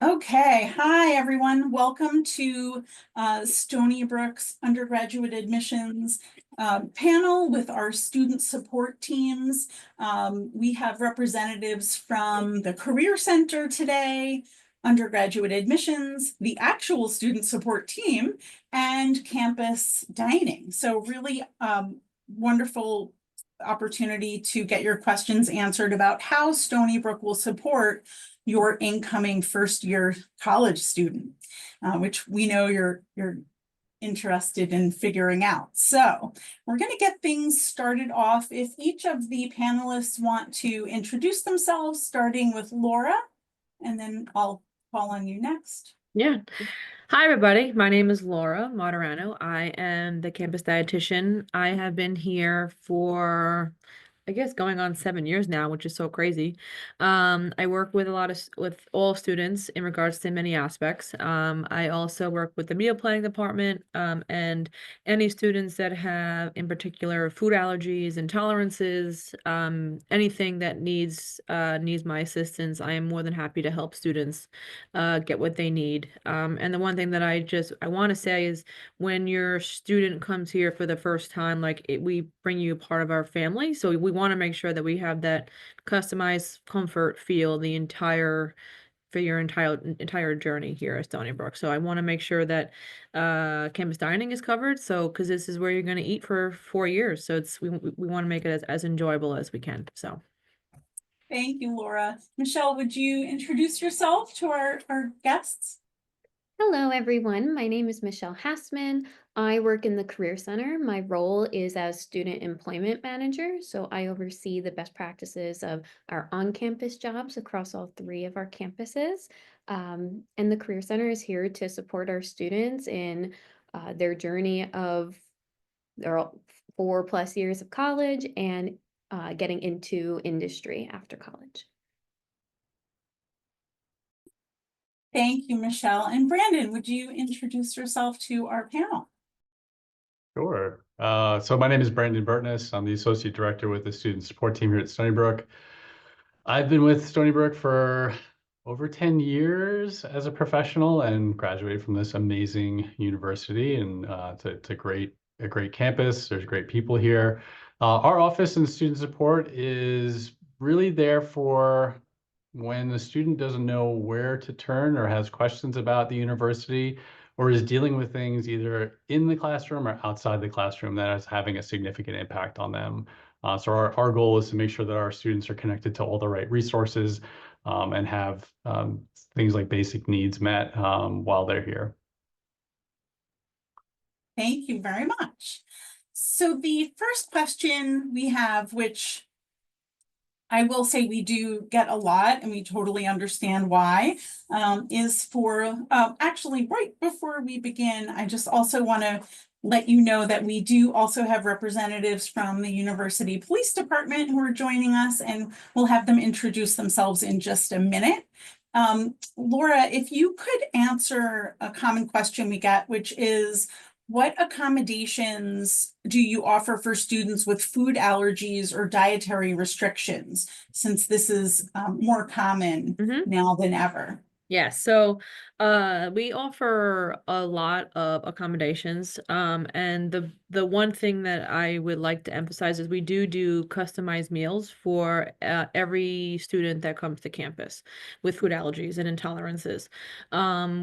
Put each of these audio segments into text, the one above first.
Okay, hi everyone. Welcome to Stony Brook's undergraduate admissions panel with our student support teams. We have representatives from the Career Center today, undergraduate admissions, the actual student support team, and campus dining. So really wonderful opportunity to get your questions answered about how Stony Brook will support your incoming first year college student, which we know you're interested in figuring out. So we're going to get things started off. If each of the panelists want to introduce themselves, starting with Laura, and then I'll call on you next. Yeah. Hi, everybody. My name is Laura Martirano. I am the campus dietitian. I have been here for, I guess, going on 7 years now, which is so crazy. I work with with all students in regards to many aspects. I also work with the meal planning department, and any students that have, in particular, food allergies, intolerances, anything that needs my assistance. I am more than happy to help students get what they need. And the one thing that I want to say is when your student comes here for the first time, we bring you part of our family. So we want to make sure that we have that customized comfort feel for your entire journey here at Stony Brook. So I want to make sure that campus dining is covered. So because this is where you're going to eat for 4 years. So we want to make it as enjoyable as we can. So Thank you, Laura. Michelle, would you introduce yourself to our guests? Hello, everyone. My name is Michelle Hassman. I work in the Career Center. My role is as Student Employment Manager, so I oversee the best practices of our on-campus jobs across all three of our campuses. And the Career Center is here to support our students in their journey of their 4+ years of college and getting into industry after college. Thank you, Michelle. And Brandon, would you introduce yourself to our panel? Sure. So my name is Brandon Burtness. I'm the Associate Director with the Student Support Team here at Stony Brook. I've been with Stony Brook for over 10 years as a professional and graduated from this amazing university, and it's a great campus. There's great people here. Our office in student support is really there for when the student doesn't know where to turn or has questions about the university or is dealing with things either in the classroom or outside the classroom that is having a significant impact on them. So our goal is to make sure that our students are connected to all the right resources and have things like basic needs met while they're here. Thank you very much. So the first question we have, which I will say we do get a lot and we totally understand why, is for actually right before we begin, I just also want to let you know that we do also have representatives from the University Police Department who are joining us, and we'll have them introduce themselves in just a minute. Laura, if you could answer a common question we get, which is, what accommodations do you offer for students with food allergies or dietary restrictions, since this is more common now than ever? yeah, so we offer a lot of accommodations. And the one thing that I would like to emphasize is we do customized meals for every student that comes to campus with food allergies and intolerances.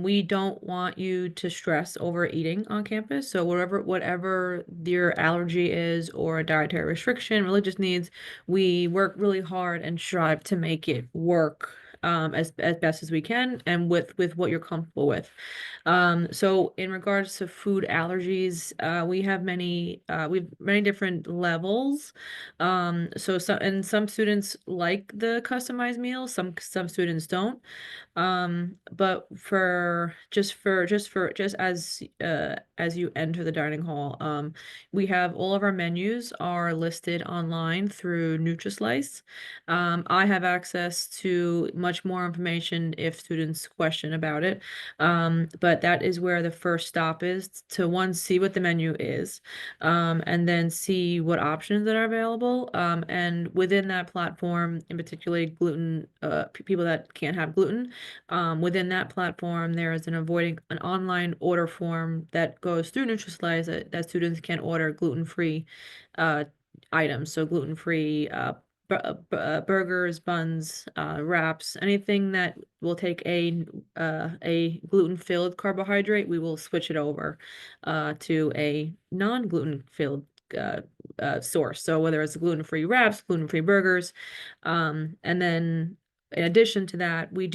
We don't want you to stress over eating on campus. So whatever your allergy is or a dietary restriction, religious needs, we work really hard and strive to make it work as best as we can and with what you're comfortable with. So in regards to food allergies, we have many different levels. Some students like the customized meals, some students don't. But just as you enter the dining hall, we have all of our menus are listed online through NutriSlice. I have access to much much more information if students question about it. But that is where the first stop is, to one, see what the menu is, and then see what options that are available. And within that platform, in particularly gluten, people that can't have gluten, within that platform, there is an online order form that goes through Nutrislice that students can order gluten-free items. So gluten-free burgers, buns, wraps, anything that will take a gluten-filled carbohydrate, we will switch it over to a non-gluten filled source. So whether it's gluten-free wraps, gluten-free burgers, and then in addition to that, we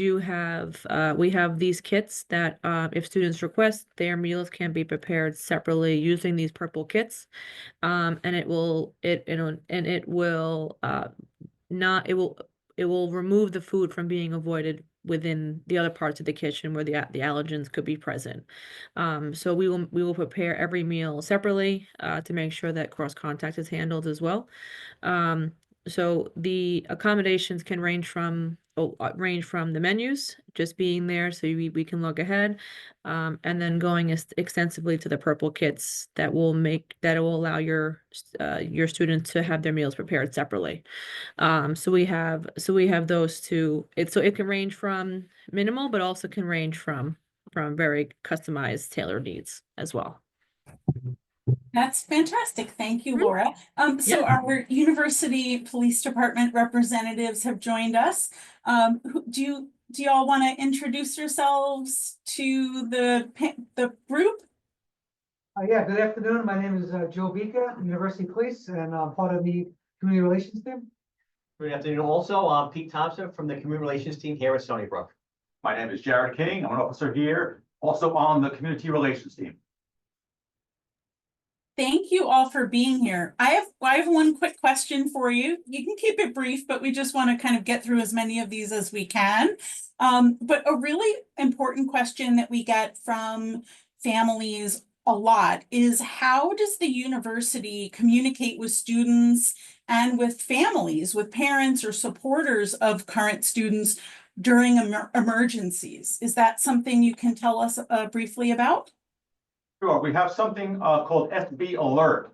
have these kits that if students request, their meals can be prepared separately using these purple kits. And it will not it will remove the food from being avoided within the other parts of the kitchen where the allergens could be present. So we will prepare every meal separately to make sure that cross contact is handled as well. So the accommodations can range from the menus just being there so we can look ahead, and then going extensively to the purple kits that will allow your students to have their meals prepared separately. So we have those two. So it can range from minimal, but also can range from very customized, tailored needs as well. That's fantastic. Thank you, Mhm. Laura. So Yeah. our university police department representatives have joined us. Do y'all want to introduce yourselves to the group? Yeah, good afternoon. My name is Joe Bika, University Police, and I'm part of the Community Relations team. Good afternoon. Also, I'm Pete Thompson from the Community Relations team here at Stony Brook. My name is Jared King. I'm an officer here, also on the Community Relations team. Thank you all for being here. I have one quick question for you. You can keep it brief, but we just want to kind of get through as many of these as we can. But a really important question that we get from families a lot is, how does the university communicate with students and with families, with parents or supporters of current students during emergencies? Is that something you can tell us briefly about? Sure, we have something called SB Alert.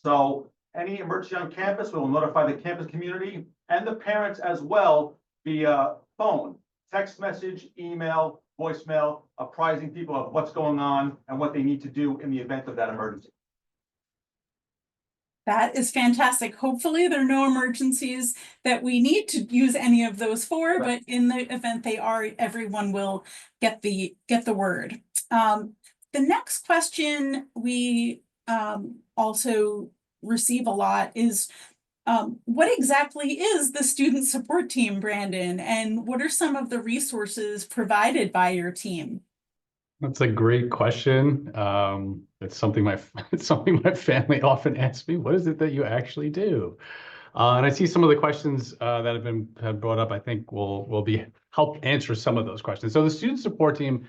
So any emergency on campus, we will notify the campus community and the parents as well via phone, text message, email, voicemail, apprising people of what's going on and what they need to do in the event of that emergency. That is fantastic. Hopefully there are no emergencies that we need to use any of those for, Right. but in the event they are, everyone will get the word. The next question we also receive a lot is, what exactly is the student support team, Brandon? And what are some of the resources provided by your team? That's a great question. It's something my family often asks me. What is it that you actually do? And I see some of the questions that have brought up. I think will help answer some of those questions. So the student support team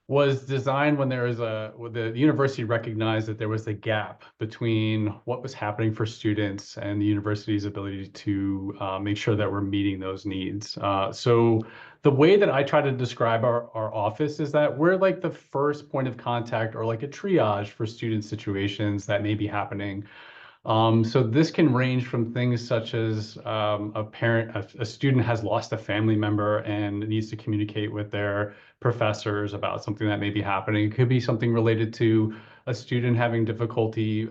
was designed when the university recognized that there was a gap between what was happening for students and the university's ability to make sure that we're meeting those needs. So the way that I try to describe our office is that we're like the first point of contact, or like a triage for student situations that may be happening. So this can range from things such as a student has lost a family member and needs to communicate with their professors about something that may be happening. It could be something related to a student having difficulty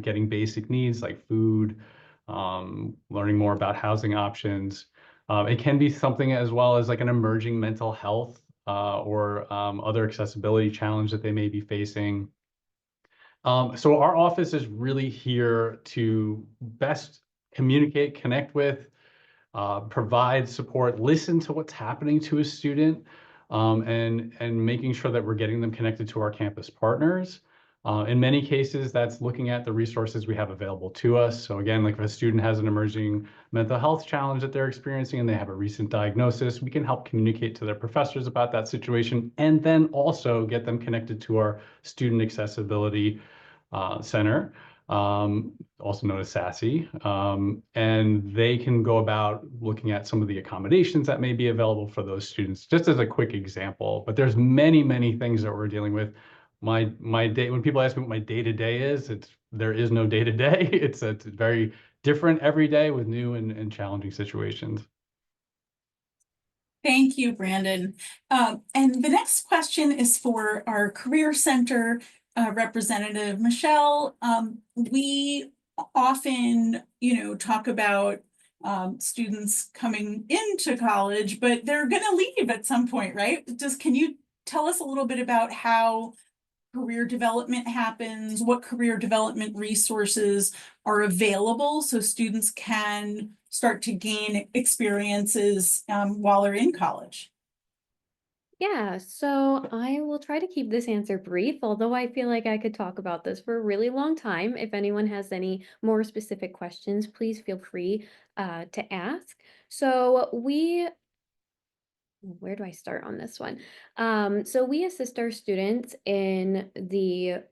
getting basic needs like food, learning more about housing options. It can be something as well as like an emerging mental health or other accessibility challenge that they may be facing. So our office is really here to best communicate, connect with, provide support, listen to what's happening to a student, and making sure that we're getting them connected to our campus partners. In many cases, that's looking at the resources we have available to us. So again, like if a student has an emerging mental health challenge that they're experiencing and they have a recent diagnosis, we can help communicate to their professors about that situation, and then also get them connected to our student accessibility center. also known as SASSY. And they can go about looking at some of the accommodations that may be available for those students, just as a quick example. But there's many, many things that we're dealing with. My day, when people ask me what my day-to-day is, there is no day-to-day. It's very different every day with new and challenging situations. Thank you, Brandon. And the next question is for our Career Center representative, Michelle. We often, talk about students coming into college, but they're going to leave at some point, right? Can you tell us a little bit about how career development happens, what career development resources are available so students can start to gain experiences while they're in college? Yeah, so I will try to keep this answer brief, although I feel like I could talk about this for a really long time. If anyone has any more specific questions, please feel free to ask. So where do I start on this one? So we assist our students in the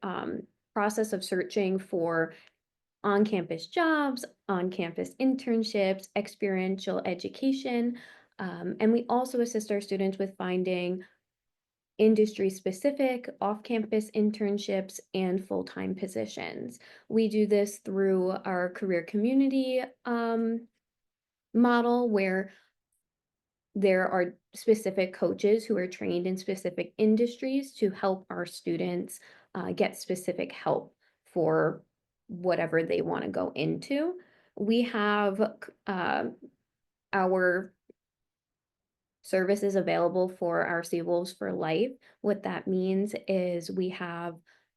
process of searching for on-campus jobs, on-campus internships, experiential education, and we also assist our students with finding industry-specific off-campus internships and full-time positions. We do this through our career community model where there are specific coaches who are trained in specific industries to help our students get specific help for whatever they want to go into. We have our services available for our Seawolves for Life. What that means is we have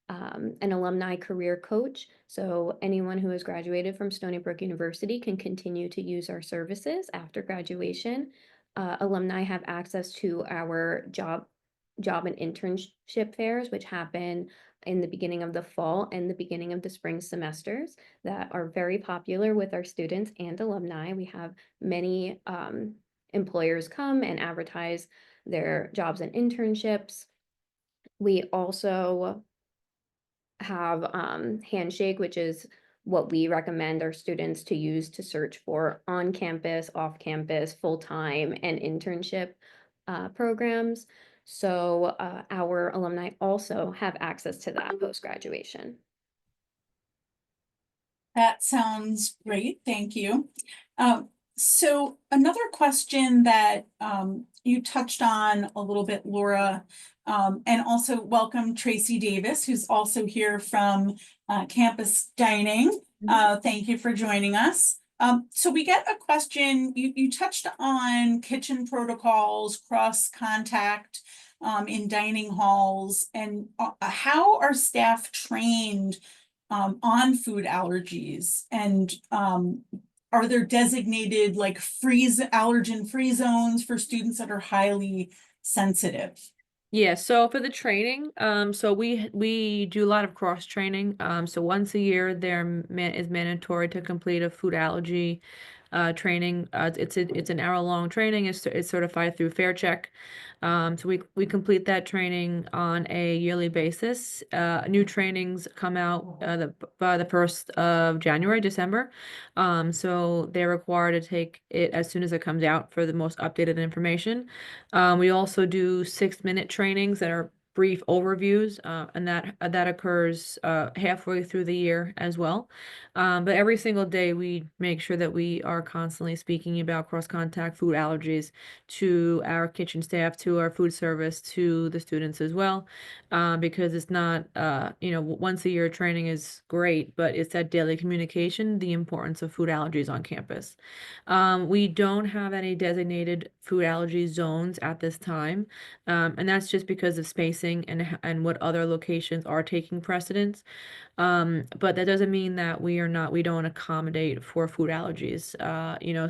an alumni career coach. So anyone who has graduated from Stony Brook University can continue to use our services after graduation. Alumni have access to our job and internship fairs, which happen in the beginning of the fall and the beginning of the spring semesters that are very popular with our students and alumni. We have many employers come and advertise their jobs and internships. We also have Handshake, which is what we recommend our students to use to search for on-campus, off-campus, full-time, and internship programs. So our alumni also have access to that post-graduation. That sounds great. Thank you. So another question that you touched on a little bit, Laura, and also welcome Tracy Davis, who's also here from Campus Dining. Thank you for joining us. So we get a question, you touched on kitchen protocols, cross contact in dining halls, and how are staff trained on food allergies, and are there designated like allergen free zones for students that are highly sensitive? Yeah, so for the training, so we do a lot of cross training. So once a year there is mandatory to complete a food allergy training. It's an hour-long training. It's certified through Fair Check. So we complete that training on a yearly basis. New trainings come out by the 1st of January, December. So they're required to take it as soon as it comes out for the most updated information. We also do 6-minute trainings that are brief overviews, and that occurs halfway through the year as well. But every single day we make sure that we are constantly speaking about cross-contact food allergies to our kitchen staff, to our food service, to the students as well, because it's not, once a year training is great, but it's that daily communication, the importance of food allergies on campus. We don't have any designated food allergy zones at this time, and that's just because of spacing and what other locations are taking precedence. But that doesn't mean that we don't accommodate for food allergies.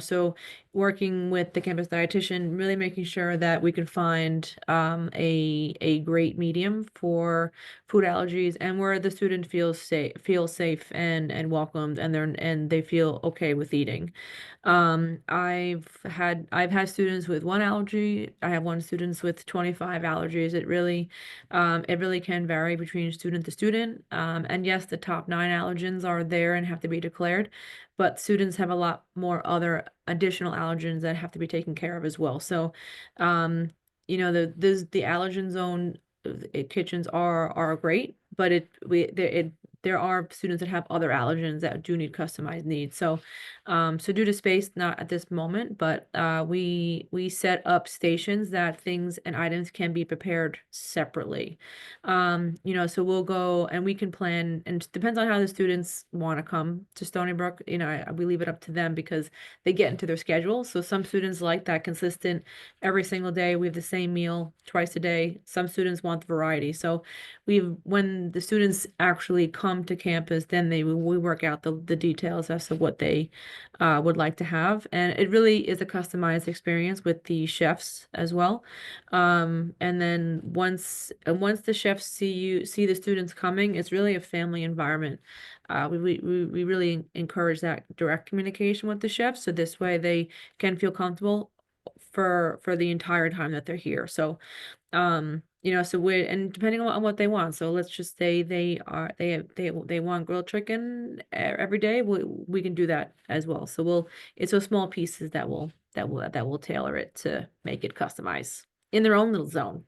So working with the campus dietitian, really making sure that we can find a great medium for food allergies and where the student feels safe and welcomed, and they feel okay with eating. I've had students with one allergy. I have one students with 25 allergies. It really can vary between student to student. And yes, the top 9 allergens are there and have to be declared, but students have a lot more other additional allergens that have to be taken care of as well. So, you know, the allergen zone kitchens are great, but there are students that have other allergens that do need customized needs. So, so due to space, not at this moment, but we set up stations that things and items can be prepared separately. You know, so we'll go and we can plan, and it depends on how the students want to come to Stony Brook. You know, we leave it up to them because they get into their schedule. So some students like that consistent every single day. We have the same meal twice a day. Some students want the variety. So when the students actually come to campus, then we work out the details as to what they would like to have. And it really is a customized experience with the chefs as well. And then once the chefs see the students coming, it's really a family environment. We really encourage that direct communication with the chefs, so this way they can feel comfortable for the entire time that they're here. So, you know, so and depending on what they want. So let's just say they want grilled chicken every day. We can do that as well. So it's those small pieces that will tailor it to make it customized in their own little zone.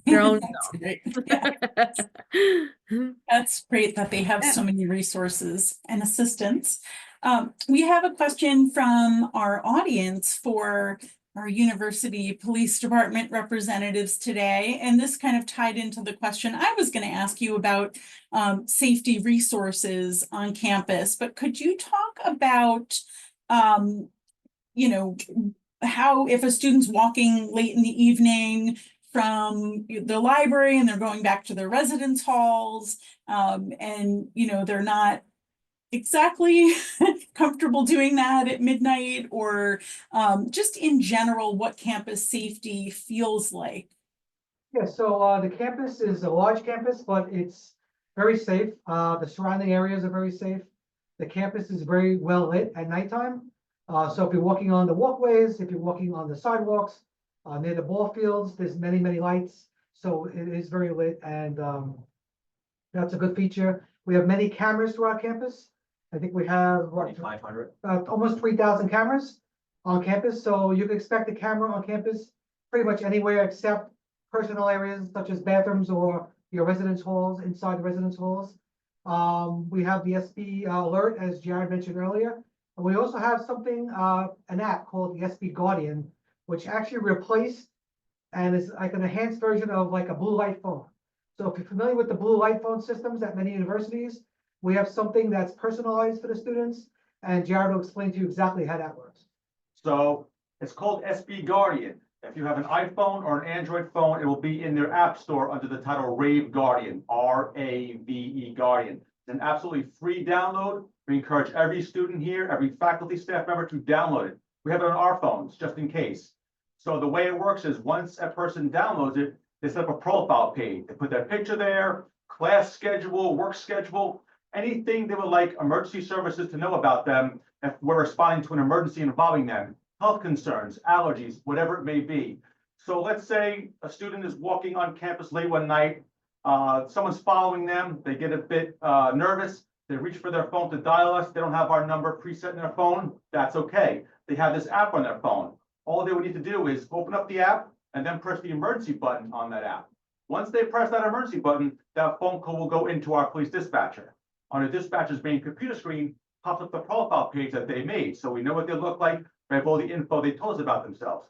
Their own That's zone. great. Yeah. That's great that they have so many resources and assistance. We have a question from our audience for our university police department representatives today, and this kind of tied into the question I was going to ask you about safety resources on campus. But could you talk about, you know, how if a student's walking late in the evening from the library and they're going back to their residence halls, and you know they're not exactly comfortable doing that at midnight, or just in general what campus safety feels like? Yeah, so the campus is a large campus, but it's very safe. The surrounding areas are very safe. The campus is very well lit at nighttime. So if you're walking on the walkways, if you're walking on the sidewalks, near the ball fields, there's many, many lights. So it is very lit, and that's a good feature. We have many cameras throughout campus. I think we have what, 2,500. almost 3,000 cameras on campus. So you can expect a camera on campus pretty much anywhere except personal areas such as bathrooms or your residence halls, inside the residence halls. We have the SB alert, as Jared mentioned earlier. And we also have something, an app called the SB Guardian, which actually replaced and is like an enhanced version of like a blue light phone. So if you're familiar with the blue light phone systems at many universities, we have something that's personalized for the students, and Jared will explain to you exactly how that works. So it's called SB Guardian. If you have an iPhone or an Android phone, it will be in their app store under the title Rave Guardian, R-A-V-E Guardian. It's an absolutely free download. We encourage every student here, every faculty staff member to download it. We have it on our phones just in case. So the way it works is once a person downloads it, they set up a profile page. They put their picture there, class schedule, work schedule, anything they would like emergency services to know about them if we're responding to an emergency involving them, health concerns, allergies, whatever it may be. So let's say a student is walking on campus late one night, someone's following them, they get a bit nervous, they reach for their phone to dial us, they don't have our number preset in their phone, that's okay. They have this app on their phone. All they would need to do is open up the app and then press the emergency button on that app. Once they press that emergency button, that phone call will go into our police dispatcher. On the dispatcher's main computer screen pops up the profile page that they made, so we know what they look like. We have all the info they told us about themselves.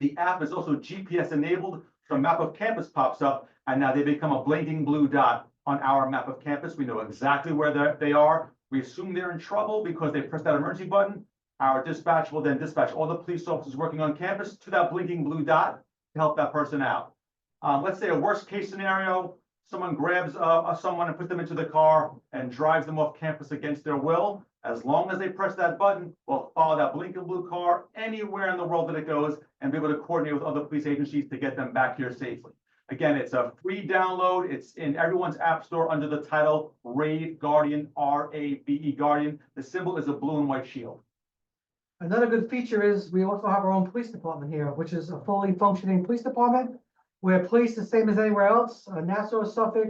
The app is also GPS enabled, so a map of campus pops up, and now they become a blinking blue dot on our map of campus. We know exactly where they are. We assume they're in trouble because they pressed that emergency button. Our dispatch will then dispatch all the police officers working on campus to that blinking blue dot to help that person out. Let's say a worst case scenario, someone grabs someone and puts them into the car and drives them off campus against their will. As long as they press that button, we'll follow that blinking blue car anywhere in the world that it goes and be able to coordinate with other police agencies to get them back here safely. Again, it's a free download. It's in everyone's app store under the title Rave Guardian, R-A-V-E Guardian. The symbol is a blue and white shield. Another good feature is we also have our own police department here, which is a fully functioning police department. Where police the same as anywhere else, Nassau, Suffolk,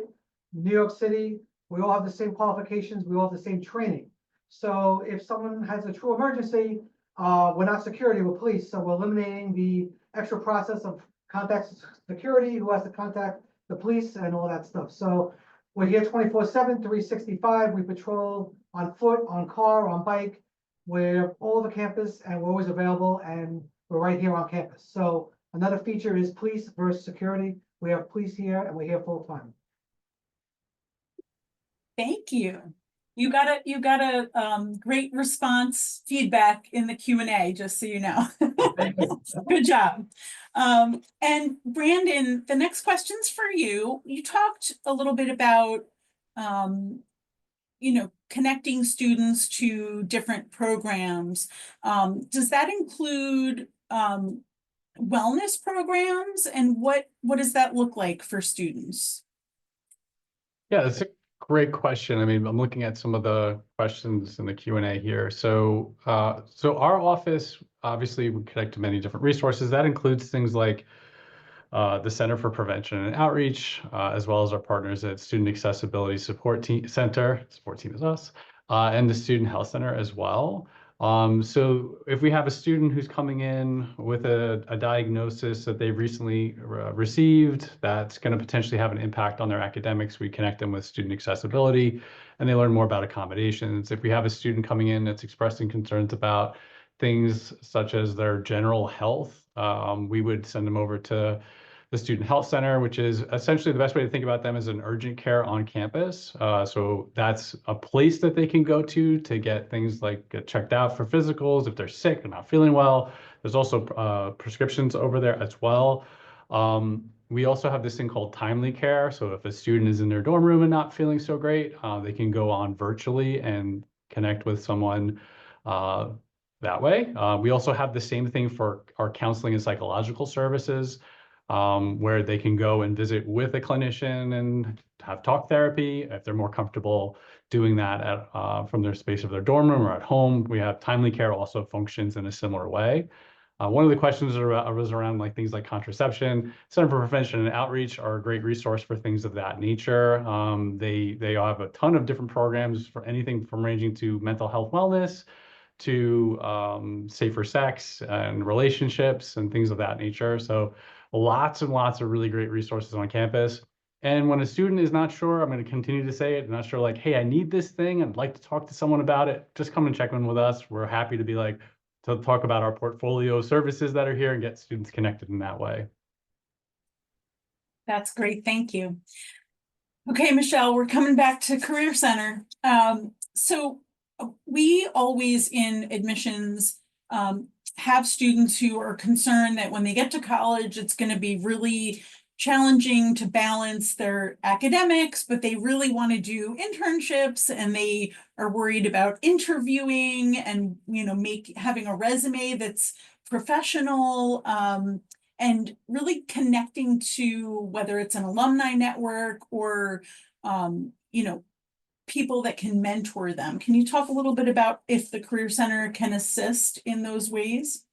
New York City, we all have the same qualifications, we all have the same training. So if someone has a true emergency, we're not security, we're police, so we're eliminating the extra process of contact security, who has to contact the police and all that stuff. So we're here 24/7, 365. We patrol on foot, on car, on bike. We're all over campus and we're always available, and we're right here on campus. So another feature is police versus security. We have police here and we're here full time. Thank you. You got a great response feedback in the Q&A, just so you know. Good job. And Brandon, the next question's for you. You talked a little bit about, connecting students to different programs. Does that include wellness programs, and what does that look like for students? Yeah, that's a great question. I mean, I'm looking at some of the questions in the Q&A here. So, our office, obviously, we connect to many different resources. That includes things like the Center for Prevention and Outreach, as well as our partners at Student Accessibility Support Center, support team is us, and the Student Health Center as well. So if we have a student who's coming in with a diagnosis that they've recently received, that's going to potentially have an impact on their academics, we connect them with student accessibility and they learn more about accommodations. If we have a student coming in that's expressing concerns about things such as their general health, we would send them over to the Student Health Center, which is essentially the best way to think about them as an urgent care on campus. So that's a place that they can go to get things like get checked out for physicals if they're sick and not feeling well. There's also prescriptions over there as well. We also have this thing called timely care. So if a student is in their dorm room and not feeling so great, they can go on virtually and connect with someone that way. We also have the same thing for our counseling and psychological services, where they can go and visit with a clinician and have talk therapy if they're more comfortable doing that from their space of their dorm room or at home. We have timely care also functions in a similar way. One of the questions was around like things like contraception. Center for Prevention and Outreach are a great resource for things of that nature. They have a ton of different programs for anything from ranging to mental health wellness to safer sex and relationships and things of that nature. So lots and lots of really great resources on campus. And when a student is not sure, I'm going to continue to say it, not sure like, hey, I need this thing, I'd like to talk to someone about it, just come and check in with us. We're happy to be to talk about our portfolio of services that are here and get students connected in that way. That's great. Thank you. Okay, Michelle, we're coming back to Career Center. So we always in admissions have students who are concerned that when they get to college, it's going to be really challenging to balance their academics, but they really want to do internships and they are worried about interviewing and, having a resume that's professional, and really connecting to whether it's an alumni network or, people that can mentor them. Can you talk a little bit about if the Career Center can assist in those ways?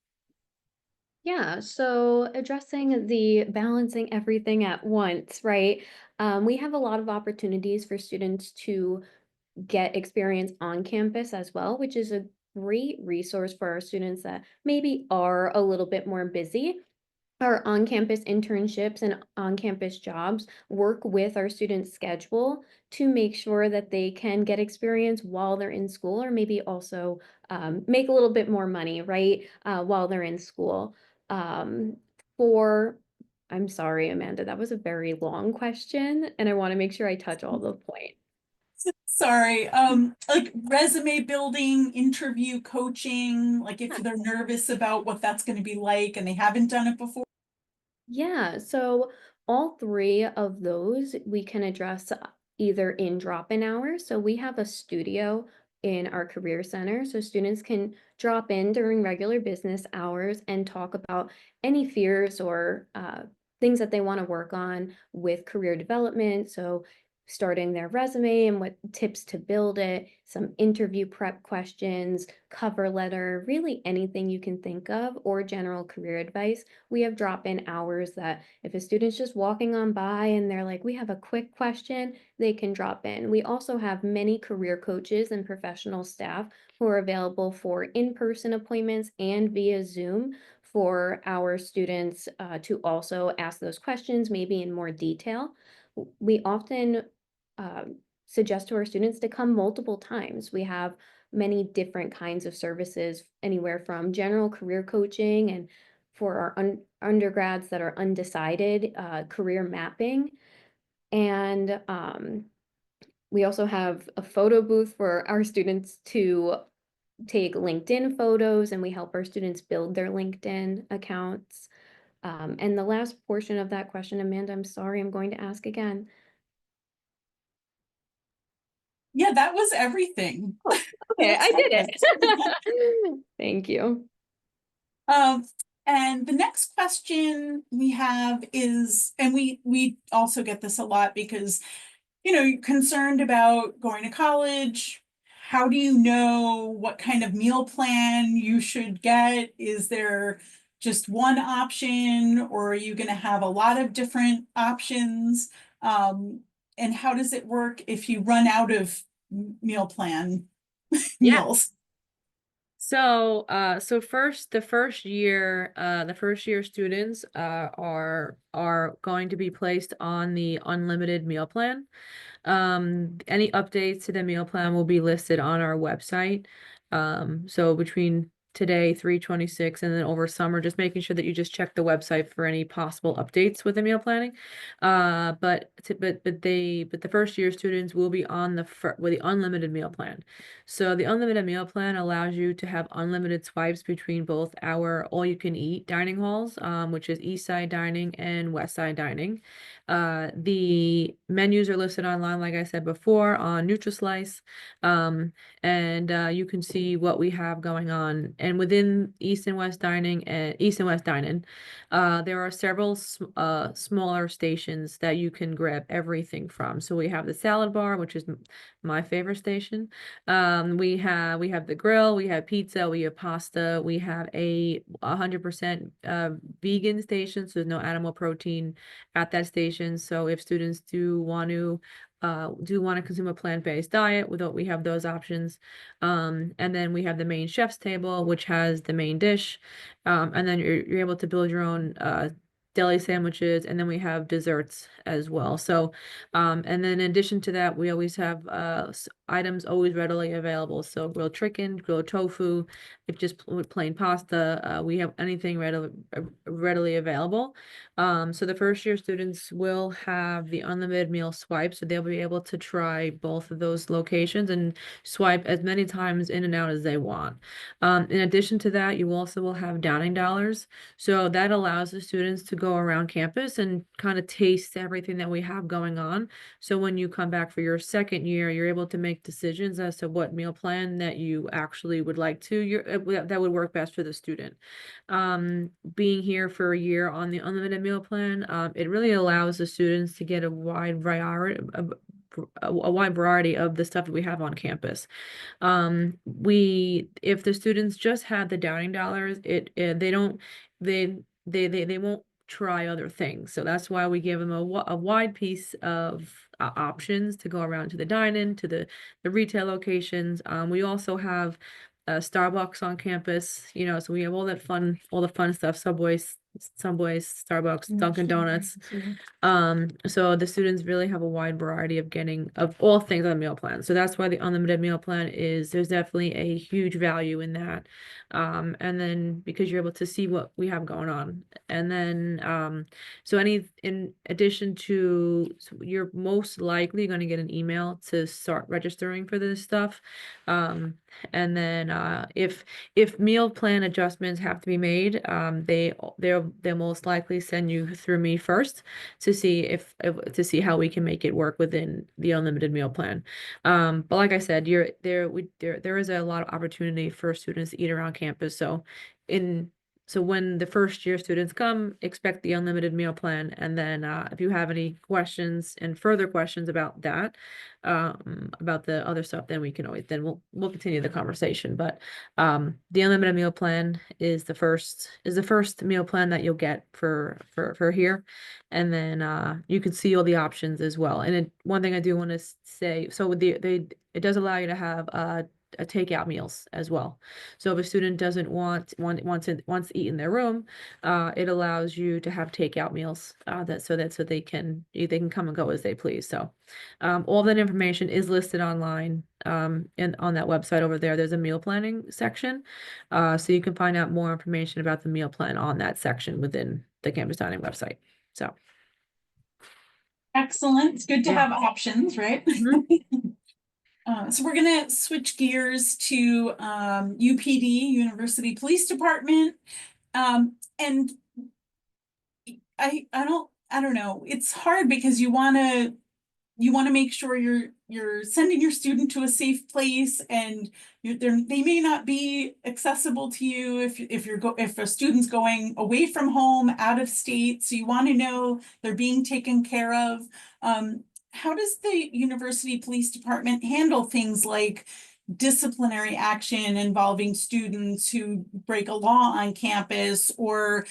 Yeah, so addressing the balancing everything at once, right? We have a lot of opportunities for students to get experience on campus as well, which is a great resource for our students that maybe are a little bit more busy. Our on-campus internships and on-campus jobs work with our students' schedule to make sure that they can get experience while they're in school, or maybe also make a little bit more money, right, while they're in school. I'm sorry, Amanda, that was a very long question, and I want to make sure I touch all the points. Sorry, like resume building, interview coaching, like if they're nervous about what that's going to be like and they haven't done it before. Yeah, so all three of those we can address either in drop-in hours. So we have a studio in our career center, so students can drop in during regular business hours and talk about any fears or things that they want to work on with career development. So starting their resume and what tips to build it, some interview prep questions, cover letter, really anything you can think of, or general career advice. We have drop-in hours that if a student's just walking on by and they're like, we have a quick question, they can drop in. We also have many career coaches and professional staff who are available for in-person appointments and via Zoom for our students to also ask those questions, maybe in more detail. We often suggest to our students to come multiple times. We have many different kinds of services, anywhere from general career coaching and for our undergrads that are undecided, career mapping. And we also have a photo booth for our students to take LinkedIn photos, and we help our students build their LinkedIn accounts. And the last portion of that question, Amanda, I'm sorry, I'm going to ask again. Yeah, that was everything. Okay, I did it. Thank you. And the next question we have is, and we also get this a lot because, you know, you're concerned about going to college. How do you know what kind of meal plan you should get? Is there just one option, or are you going to have a lot of different options? And how does it work if you run out of meal plan Yeah. meals? So, so the first year students are going to be placed on the unlimited meal plan. Any updates to the meal plan will be listed on our website. So between today, 3/26, and then over summer, just making sure that you just check the website for any possible updates with the meal planning. But the first year students will be on with the unlimited meal plan. So the unlimited meal plan allows you to have unlimited swipes between both our all-you-can-eat dining halls, which is East Side Dining and West Side Dining. The menus are listed online, like I said before, on NutriSlice, and you can see what we have going on. And within East and West Dining, there are several smaller stations that you can grab everything from. So we have the salad bar, which is my favorite station. We have the grill, we have pizza, we have pasta, we have a 100% vegan station, so there's no animal protein at that station. So if students do want to consume a plant-based diet, we have those options. And then we have the main chef's table, which has the main dish. And then you're able to build your own deli sandwiches, and then we have desserts as well. So, and then in addition to that, we always have items always readily available. So grilled chicken, grilled tofu, if just plain pasta, we have anything readily available. So the first year students will have the unlimited meal swipe, so they'll be able to try both of those locations and swipe as many times in and out as they want. In addition to that, you also will have dining dollars. So that allows the students to go around campus and kind of taste everything that we have going on. So when you come back for your second year, you're able to make decisions as to what meal plan that you actually would like to, that would work best for the student. Being here for a year on the unlimited meal plan, it really allows the students to get a wide variety of the stuff that we have on campus. If the students just had the dining dollars, they won't try other things. So that's why we give them a wide piece of options to go around to the dine-in, to the retail locations. We also have Starbucks on campus, so we have all the fun stuff, Subways, Starbucks, Dunkin' Donuts. So the students really have a wide variety of all things on the meal plan. So that's why the unlimited meal plan there's definitely a huge value in that. And then because you're able to see what we have going on. And then, in addition to, you're most likely going to get an email to start registering for this stuff. And then, if meal plan adjustments have to be made, they'll most likely send you through me first to see to see how we can make it work within the unlimited meal plan. But like I said, there is a lot of opportunity for students to eat around campus. So So when the first year students come, expect the unlimited meal plan. And then if you have any questions and further questions about that, about the other stuff, then we'll continue the conversation. But the unlimited meal plan is the first meal plan that you'll get for here. And then you can see all the options as well. And one thing I do want to say, so it does allow you to have a takeout meals as well. So if a student doesn't wants to eat in their room, it allows you to have takeout meals so they can come and go as they please. So all that information is listed online and on that website over there. There's a meal planning section, so you can find out more information about the meal plan on that section within the campus dining website. So Excellent. It's good to have options, right? Mhm. So we're gonna switch gears to UPD, University Police Department. And I don't know, it's hard because you wanna make sure you're sending your student to a safe place, and they may not be accessible to you if a student's going away from home, out of state. So you want to know they're being taken care of. How does the University Police Department handle things like disciplinary action involving students who break a law on campus, or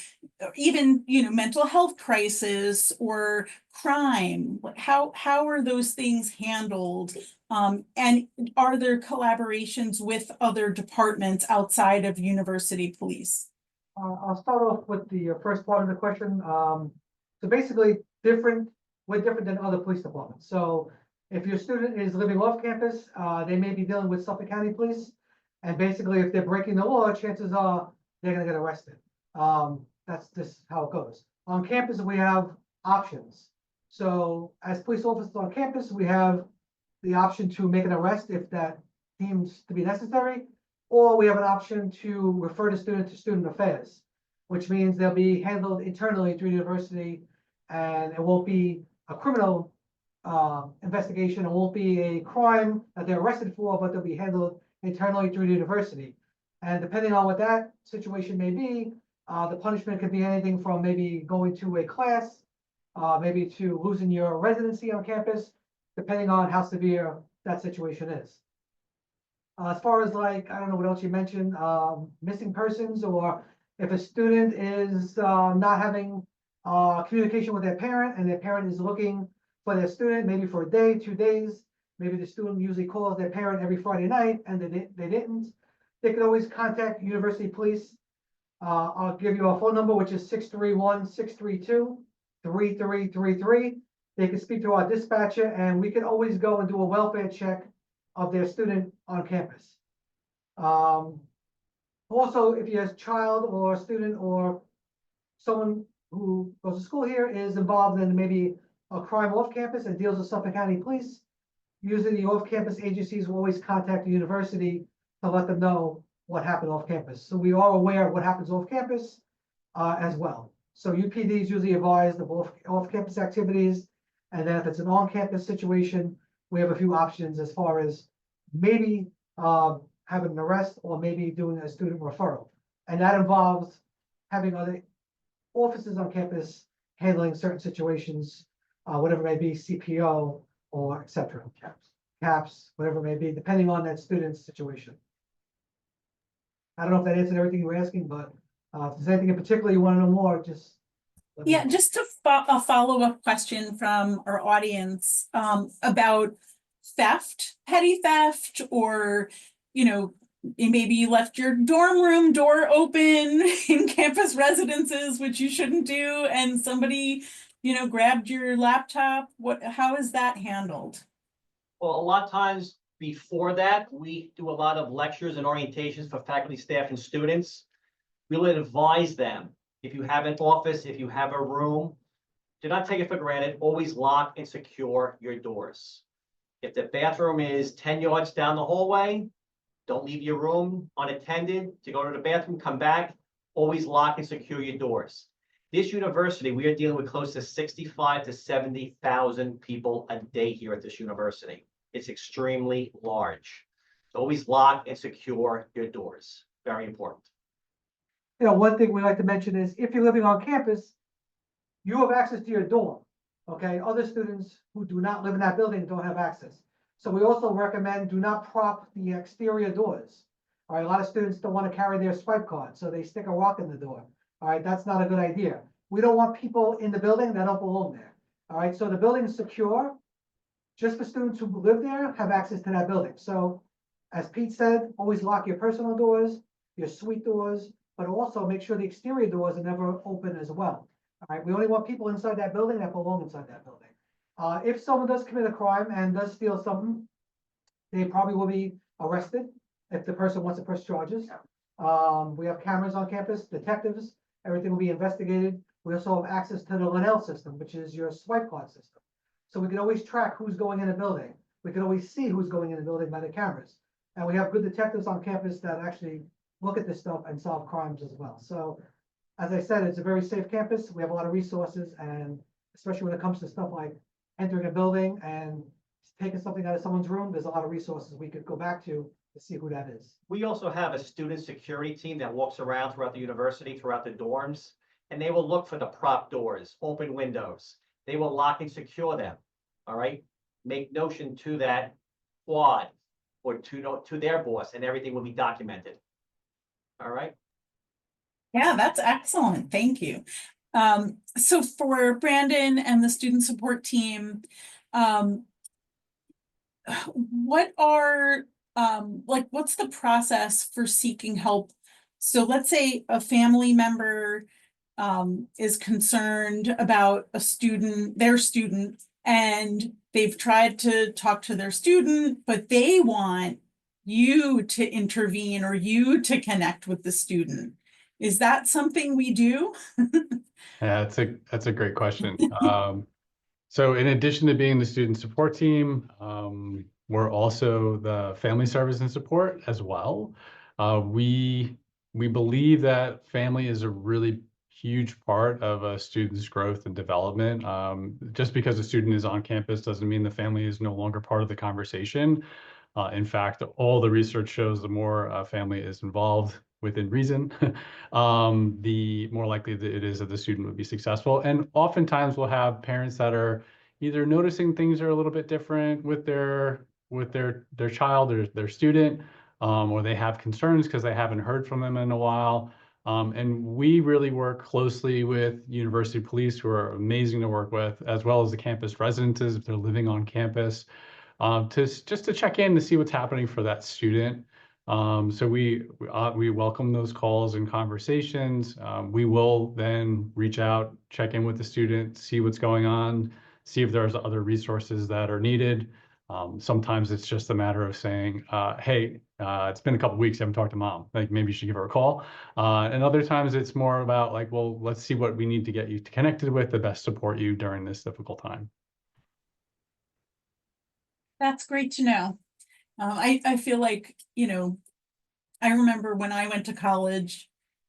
even mental health crisis or crime? How are those things handled, and are there collaborations with other departments outside of university police? I'll start off with the first part of the question. So basically, we're different than other police departments. So if your student is living off campus, they may be dealing with Suffolk County Police. And basically, if they're breaking the law, chances are they're gonna get arrested. That's just how it goes. On campus, we have options. So as police officers on campus, we have the option to make an arrest if that seems to be necessary, or we have an option to refer the student to student affairs, which means they'll be handled internally through the university, and it won't be a criminal investigation. It won't be a crime that they're arrested for, but they'll be handled internally through the university. And depending on what that situation may be, the punishment could be anything from maybe going to a class, maybe to losing your residency on campus, depending on how severe that situation is. As far as like, I don't know what else you mentioned, missing persons, or if a student is not having communication with their parent and their parent is looking for their student, maybe for a day, 2 days, maybe the student usually calls their parent every Friday night and they didn't, they could always contact University Police. I'll give you a phone number, which is 631-632-3333. They can speak to our dispatcher, and we can always go and do a welfare check of their student on campus. Also, if your child or student or someone who goes to school here is involved in maybe a crime off campus and deals with Suffolk County Police, usually the off-campus agencies will always contact the university to let them know what happened off campus. So we are aware of what happens off campus as well. So UPDs usually advise of off-campus activities, and then if it's an on-campus situation, we have a few options as far as maybe having an arrest or maybe doing a student referral. And that involves having other officers on campus handling certain situations, whatever it may be, CPO or et cetera. CAPS, whatever it may be, depending on that student's situation. I don't know if that answered everything you were asking, but if there's anything in particular you want to know more, just let me Yeah, know. just a follow-up question from our audience about theft, petty theft, or maybe you left your dorm room door open in campus residences, which you shouldn't do, and somebody grabbed your laptop. How is that handled? Well, a lot of times before that, we do a lot of lectures and orientations for faculty, staff, and students. We would advise them, if you have an office, if you have a room, do not take it for granted. Always lock and secure your doors. If the bathroom is 10 yards down the hallway, don't leave your room unattended to go to the bathroom, come back. Always lock and secure your doors. This university, we are dealing with close to 65 to 70,000 people a day here at this university. It's extremely large. So always lock and secure your doors. Very important. one thing we like to mention is if you're living on campus, you have access to your dorm. Okay, other students who do not live in that building don't have access. So we also recommend do not prop the exterior doors. All right, a lot of students don't want to carry their swipe card, so they stick a rock in the door. All right, that's not a good idea. We don't want people in the building that don't belong there. All right, so the building is secure. Just the students who live there have access to that building. So as Pete said, always lock your personal doors, your suite doors, but also make sure the exterior doors are never open as well. All right, we only want people inside that building that belong inside that building. If someone does commit a crime and does steal something, they probably will be arrested if the person wants to press charges. We have cameras on campus, detectives, everything will be investigated. We also have access to the Linnell system, which is your swipe card system. So we can always track who's going in the building. We can always see who's going in the building by the cameras. And we have good detectives on campus that actually look at this stuff and solve crimes as well. So as I said, it's a very safe campus. We have a lot of resources, and especially when it comes to stuff like entering a building and taking something out of someone's room, there's a lot of resources we could go back to see who that is. We also have a student security team that walks around throughout the university, throughout the dorms, and they will look for the prop doors, open windows. They will lock and secure them, all right? Make notion to that quad or to their boss, and everything will be documented. All right? Yeah, that's excellent. Thank you. So for Brandon and the student support team, what are, what's the process for seeking help? So let's say a family member is concerned about their student, and they've tried to talk to their student, but they want you to intervene or you to connect with the student. Is that something we do? Yeah, that's a great question. So in addition to being the student support team, we're also the family service and support as well. We believe that family is a really huge part of a student's growth and development. Just because a student is on campus doesn't mean the family is no longer part of the conversation. In fact, all the research shows the more a family is involved within reason, the more likely that it is that the student would be successful. And oftentimes we'll have parents that are either noticing things are a little bit different with their child or their student, or they have concerns because they haven't heard from them in a while. And we really work closely with university police, who are amazing to work with, as well as the campus residences if they're living on campus, just to check in to see what's happening for that student. So we welcome those calls and conversations. We will then reach out, check in with the student, see what's going on, see if there's other resources that are needed. Sometimes it's just a matter of saying, hey, it's been a couple weeks, I haven't talked to mom. Like maybe you should give her a call. And other times it's more about like, well, let's see what we need to get you connected with to best support you during this difficult time. That's great to know. I feel like, I remember when I went to college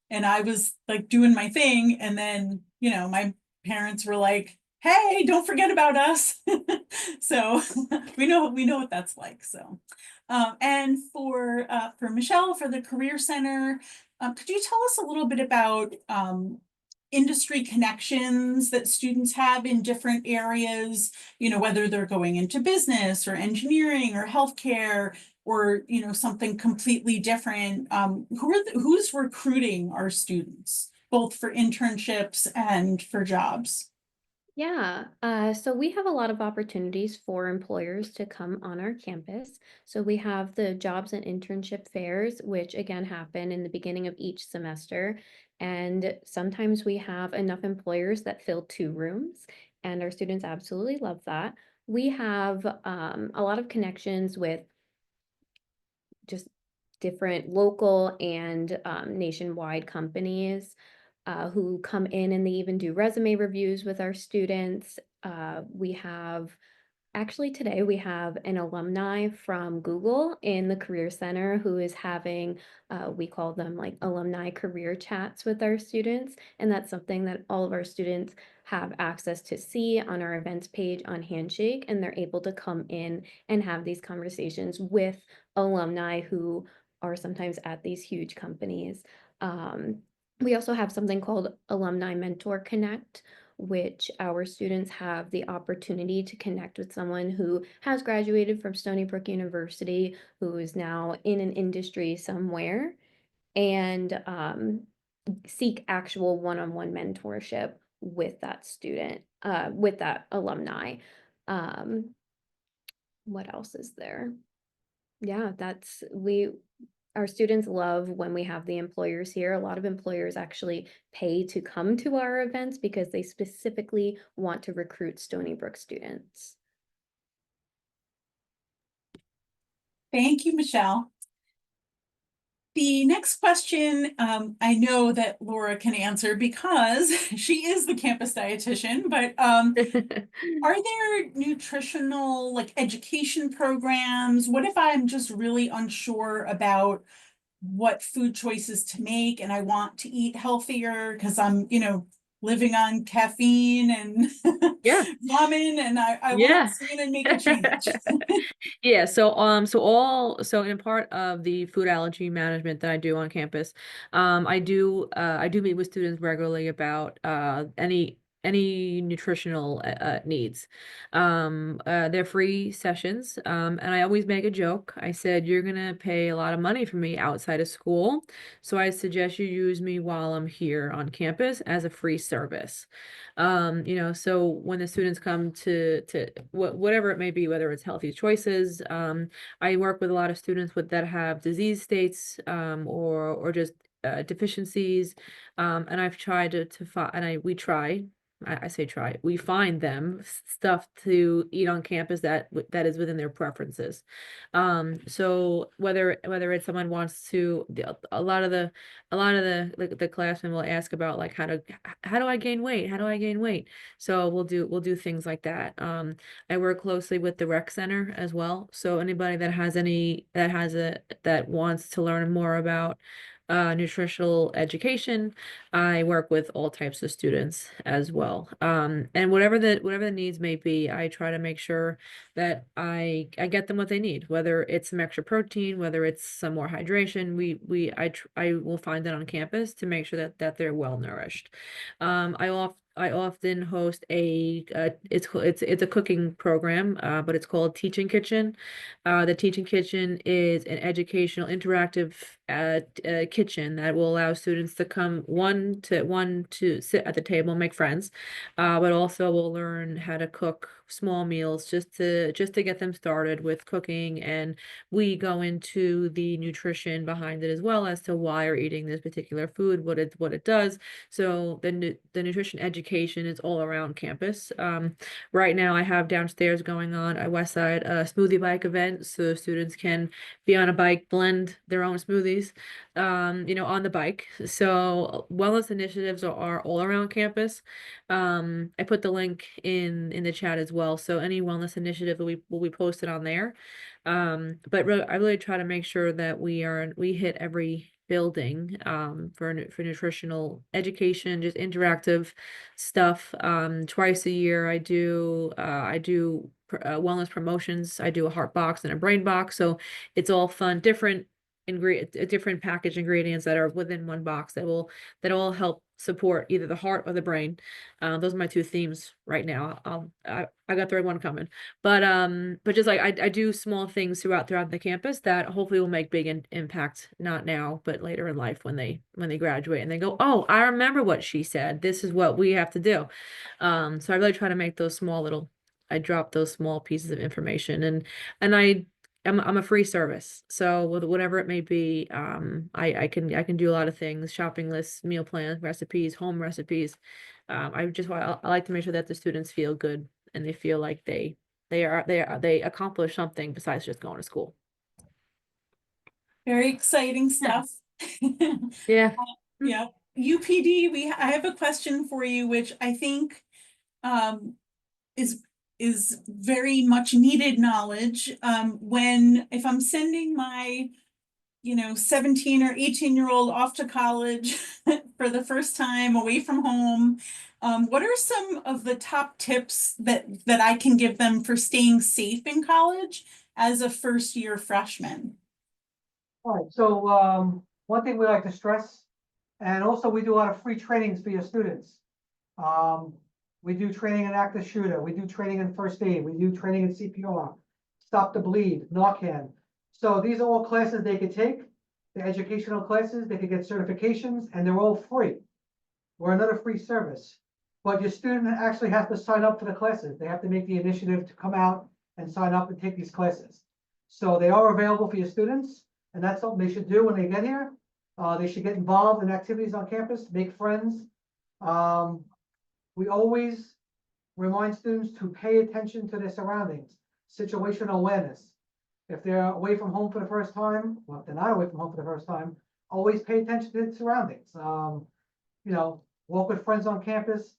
and I was like doing my thing, and then, my parents were like, hey, don't forget about us. So we know what that's like. So and for Michelle, for the Career Center, could you tell us a little bit about industry connections that students have in different areas, whether they're going into business or engineering or healthcare, or something completely different? Who's recruiting our students, both for internships and for jobs? Yeah, so we have a lot of opportunities for employers to come on our campus. So we have the jobs and internship fairs, which again happen in the beginning of each semester. And sometimes we have enough employers that fill 2 rooms, and our students absolutely love that. We have a lot of connections with just different local and nationwide companies who come in, and they even do resume reviews with our students. We have Actually, today we have an alumni from Google in the Career Center who is having, we call them like alumni career chats with our students. And that's something that all of our students have access to see on our events page on Handshake. And they're able to come in and have these conversations with alumni who are sometimes at these huge companies. We also have something called Alumni Mentor Connect, which our students have the opportunity to connect with someone who has graduated from Stony Brook University, who is now in an industry somewhere, and seek actual one-on-one mentorship with that student, with that alumni. Um, what else is there? Yeah, our students love when we have the employers here. A lot of employers actually pay to come to our events because they specifically want to recruit Stony Brook students. Thank you, Michelle. The next question, I know that Laura can answer because she is the campus dietitian, but are there nutritional, like, education programs? What if I'm just really unsure about what food choices to make and I want to eat healthier because I'm, living on caffeine and Yeah. ramen, and I want Yeah. to stand and make a change? Yeah, so in part of the food allergy management that I do on campus, I do meet with students regularly about any nutritional needs. They're free sessions, and I always make a joke. I said, you're gonna pay a lot of money for me outside of school, so I suggest you use me while I'm here on campus as a free service. So when the students come to whatever it may be, whether it's healthy choices, I work with a lot of students that have disease states, or just deficiencies, and I've tried to find, we try. I say try. We find them stuff to eat on campus that is within their preferences. So whether it's someone wants to, a lot of the classmen will ask about, like, how do I gain weight? How do I gain weight? So we'll do things like that. I work closely with the rec center as well. So anybody that wants to learn more about nutritional education, I work with all types of students as well. And whatever the needs may be, I try to make sure that I get them what they need, whether it's some extra protein, whether it's some more hydration. I will find that on campus to make sure that they're well nourished. I often host it's a cooking program, but it's called Teaching Kitchen. The Teaching Kitchen is an educational interactive kitchen that will allow students to come one to sit at the table and make friends, but also will learn how to cook small meals just to get them started with cooking, and we go into the nutrition behind it as well as to why you're eating this particular food, what it does. So the nutrition education is all around campus. Right now I have downstairs going on a West Side smoothie bike event, so students can be on a bike, blend their own smoothies, on the bike. So wellness initiatives are all around campus. I put the link in the chat as well. So any wellness initiative will be posted on there. But really, I really try to make sure that we hit every building for nutritional education, just interactive stuff. Twice a year I do wellness promotions. I do a heart box and a brain box, so it's all fun, different package ingredients that are within one box that all help support either the heart or the brain. Those are my two themes right now. I got the right one coming, but just like I do small things throughout the campus that hopefully will make big impact, not now but later in life when they graduate and they go, oh, I remember what she said. This is what we have to do. So I really try to make I drop those small pieces of information, and I'm a free service. So with whatever it may be, I can do a lot of things: shopping lists, meal plans, recipes, home recipes. I like to make sure that the students feel good and they feel like they accomplish something besides just going to school. Very exciting stuff. Yeah. Yeah. UPD, I have a question for you, which I think is very much needed knowledge. If I'm sending my 17 or 18-year-old off to college for the first time away from home, what are some of the top tips that I can give them for staying safe in college as a first-year freshman? All right, so one thing we like to stress And also we do a lot of free trainings for your students. We do training in active shooter, we do training in first aid, we do training in CPR, stop the bleed, Narcan. So these are all classes they could take, they're educational classes, they could get certifications, and they're all free. We're another free service. But your student actually has to sign up for the classes. They have to make the initiative to come out and sign up and take these classes. So they are available for your students, and that's something they should do when they get here. They should get involved in activities on campus, make friends. We always remind students to pay attention to their surroundings, situational awareness. If they're away from home for the first time, well, if they're not away from home for the first time, always pay attention to the surroundings. You know, walk with friends on campus,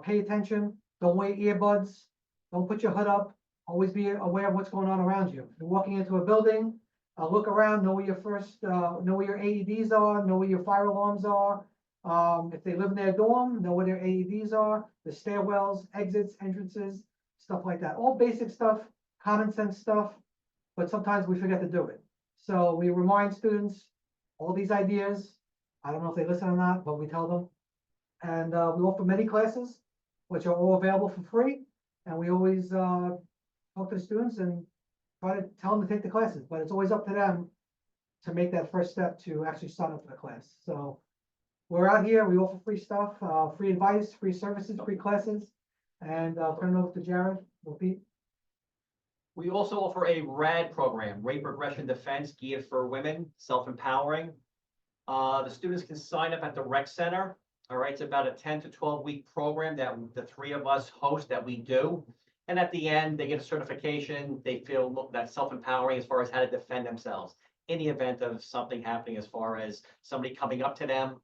pay attention, don't wear earbuds, don't put your hood up, always be aware of what's going on around you. If you're walking into a building, look around, know where your AEDs are, know where your fire alarms are. If they live in their dorm, know where their AEDs are, the stairwells, exits, entrances, stuff like that. All basic stuff, common sense stuff, but sometimes we forget to do it. So we remind students all these ideas. I don't know if they listen or not, but we tell them. And we offer many classes, which are all available for free. And we always talk to the students and try to tell them to take the classes, but it's always up to them to make that first step to actually sign up for the class. So we're out here, we offer free stuff, free advice, free services, free classes. And I'll turn it over to Jared, or Pete. We also offer a RAD program, Rape Regression Defense, geared for women, self-empowering. The students can sign up at the rec center. All right, it's about a 10 to 12 week program that the three of us host that we do. And at the end, they get a certification. They feel that's self-empowering as far as how to defend themselves in the event of something happening, as far as somebody coming up to them.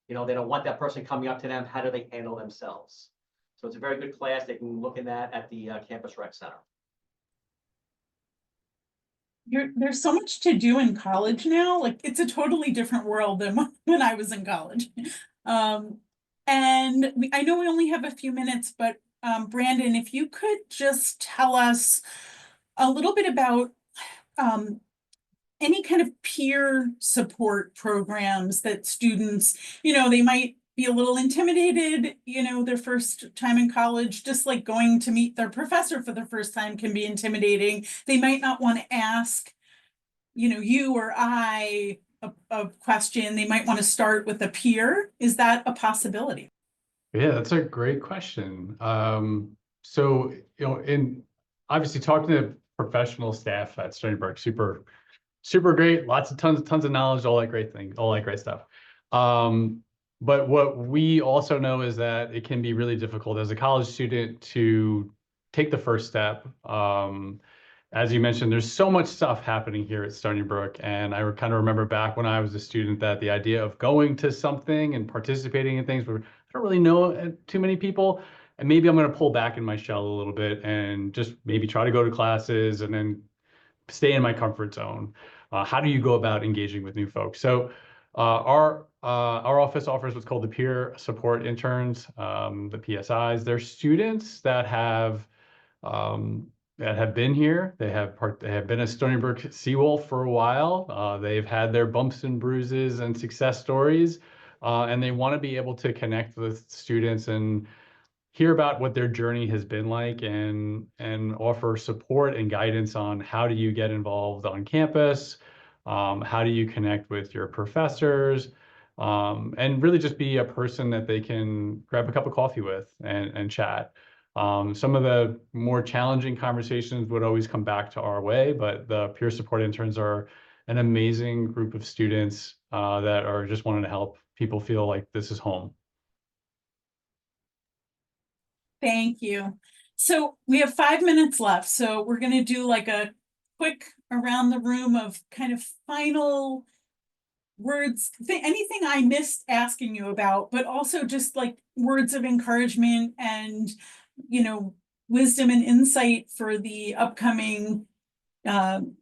You know, they don't want that person coming up to them. How do they handle themselves? So it's a very good class. They can look in that at the campus rec center. There's so much to do in college now. Like, it's a totally different world than when I was in college. And I know we only have a few minutes, but Brandon, if you could just tell us a little bit about any kind of peer support programs that students, you know, they might be a little intimidated, you know, their first time in college, just like going to meet their professor for the first time can be intimidating. They might not want to ask, you know, you or I a question. They might want to start with a peer. Is that a possibility? Yeah, that's a great question. So, you know, in obviously talking to professional staff at Stony Brook, super great, tons of knowledge, all that great thing, all that great stuff. But what we also know is that it can be really difficult as a college student to take the first step. As you mentioned, there's so much stuff happening here at Stony Brook, and I kind of remember back when I was a student that the idea of going to something and participating in things, I don't really know too many people, and maybe I'm going to pull back in my shell a little bit and just maybe try to go to classes and then stay in my comfort zone. How do you go about engaging with new folks? So our office offers what's called the peer support interns, the PSIs. They're students that have been here. They have been a Stony Brook Seawolf for a while. They've had their bumps and bruises and success stories, and they want to be able to connect with students and hear about what their journey has been like, and offer support and guidance on how do you get involved on campus, how do you connect with your professors, and really just be a person that they can grab a cup of coffee with and chat. Some of the more challenging conversations would always come back to our way, but the peer support interns are an amazing group of students that are just wanting to help people feel like this is home. Thank you. So we have 5 minutes left. So we're going to do like a quick around the room of kind of final words, anything I missed asking you about, but also just like words of encouragement and, you know, wisdom and insight for the upcoming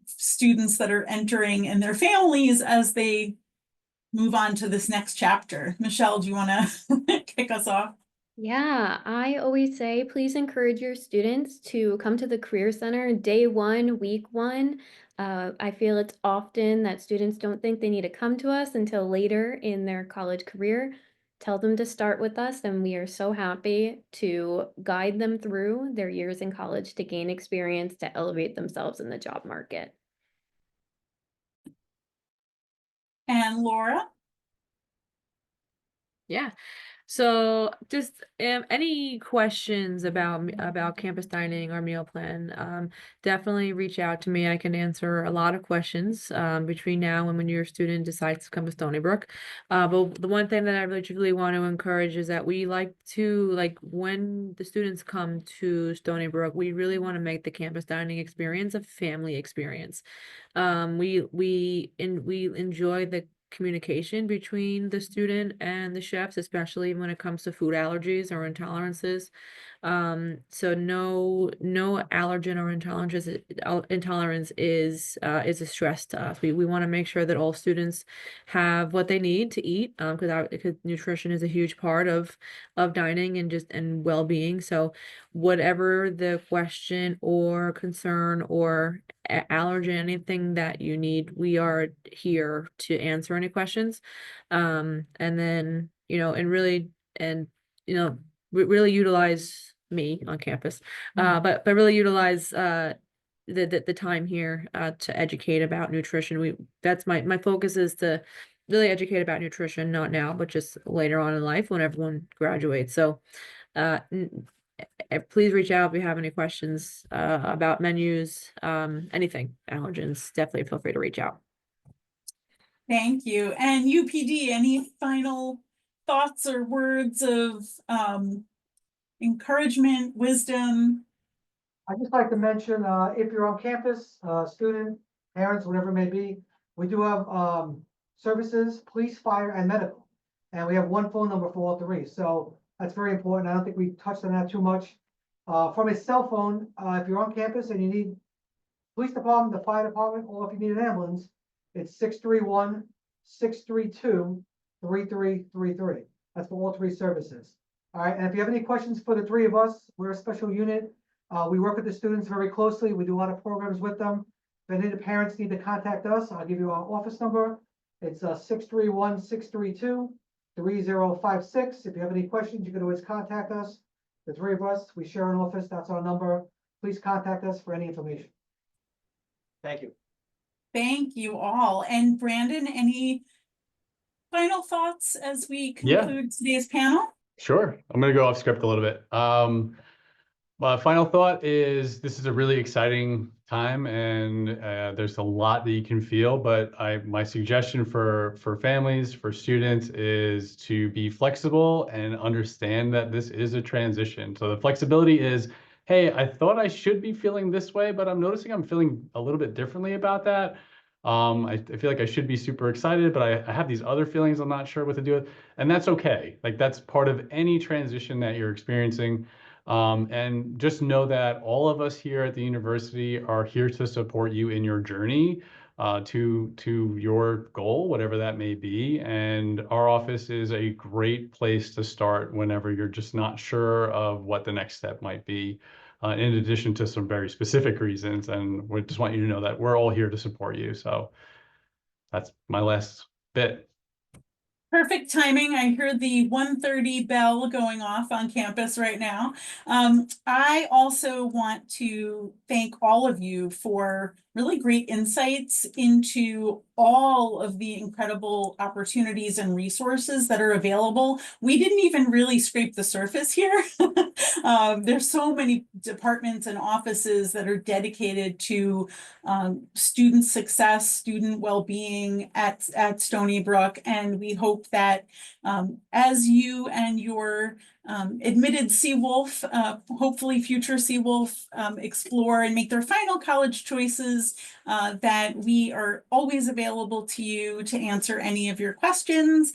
students that are entering and their families as they move on to this next chapter. Michelle, do you want to kick us off? Yeah, I always say, please encourage your students to come to the Career Center day one, week one. I feel it's often that students don't think they need to come to us until later in their college career. Tell them to start with us, and we are so happy to guide them through their years in college to gain experience to elevate themselves in the job market. And Laura? Yeah. So just any questions about campus dining or meal plan, definitely reach out to me. I can answer a lot of questions between now and when your student decides to come to Stony Brook. But the one thing that I really truly want to encourage is that we like to, when the students come to Stony Brook, we really want to make the campus dining experience a family experience. We enjoy the communication between the student and the chefs, especially when it comes to food allergies or intolerances. So no allergen or intolerance is a stress to us. We want to make sure that all students have what they need to eat, because nutrition is a huge part of dining and well-being. So whatever the question or concern or allergen, anything that you need, we are here to answer any questions. And then, really utilize me on campus, but really utilize the time here to educate about nutrition. That's my focus is to really educate about nutrition, not now, but just later on in life when everyone graduates. So please reach out if you have any questions about menus, anything, allergens, definitely feel free to reach out. Thank you. And UPD, any final thoughts or words of encouragement, wisdom? I'd just like to mention, if you're on campus, student, parents, whatever it may be, we do have, services, police, fire, and medical. And we have one phone number for all three, so that's very important. I don't think we touched on that too much. From a cell phone, if you're on campus and you need police department, the fire department, or if you need an ambulance, it's 631-632-3333. That's for all three services. All right, and if you have any questions for the three of us, we're a special unit. We work with the students very closely. We do a lot of programs with them. If any of the parents need to contact us, I'll give you our office number. It's 631-632-3056. If you have any questions, you can always contact us. The three of us, we share an office. That's our number. Please contact us for any information. Thank you. Thank you all. And Brandon, any final thoughts as we conclude today's panel? Sure. I'm going to go off script a little bit. My final thought is this is a really exciting time, and there's a lot that you can feel, but my suggestion for families, for students, is to be flexible and understand that this is a transition. So the flexibility is, hey, I thought I should be feeling this way, but I'm noticing I'm feeling a little bit differently about that. I feel like I should be super excited, but I have these other feelings I'm not sure what to do with, and that's okay. Like, that's part of any transition that you're experiencing. And just know that all of us here at the university are here to support you in your journey to your goal, whatever that may be. And our office is a great place to start whenever you're just not sure of what the next step might be, in addition to some very specific reasons. And we just want you to know that we're all here to support you. So that's my last bit. Perfect timing. I heard the 1:30 bell going off on campus right now. I also want to thank all of you for really great insights into all of the incredible opportunities and resources that are available. We didn't even really scrape the surface here. There's so many departments and offices that are dedicated to student success, student well-being at Stony Brook, and we hope that as you and your admitted Seawolf, hopefully future Seawolf, explore and make their final college choices, that we are always available to you to answer any of your questions.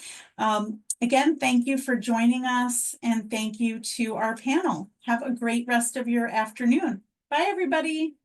Again, thank you for joining us, and thank you to our panel. Have a great rest of your afternoon. Bye, everybody.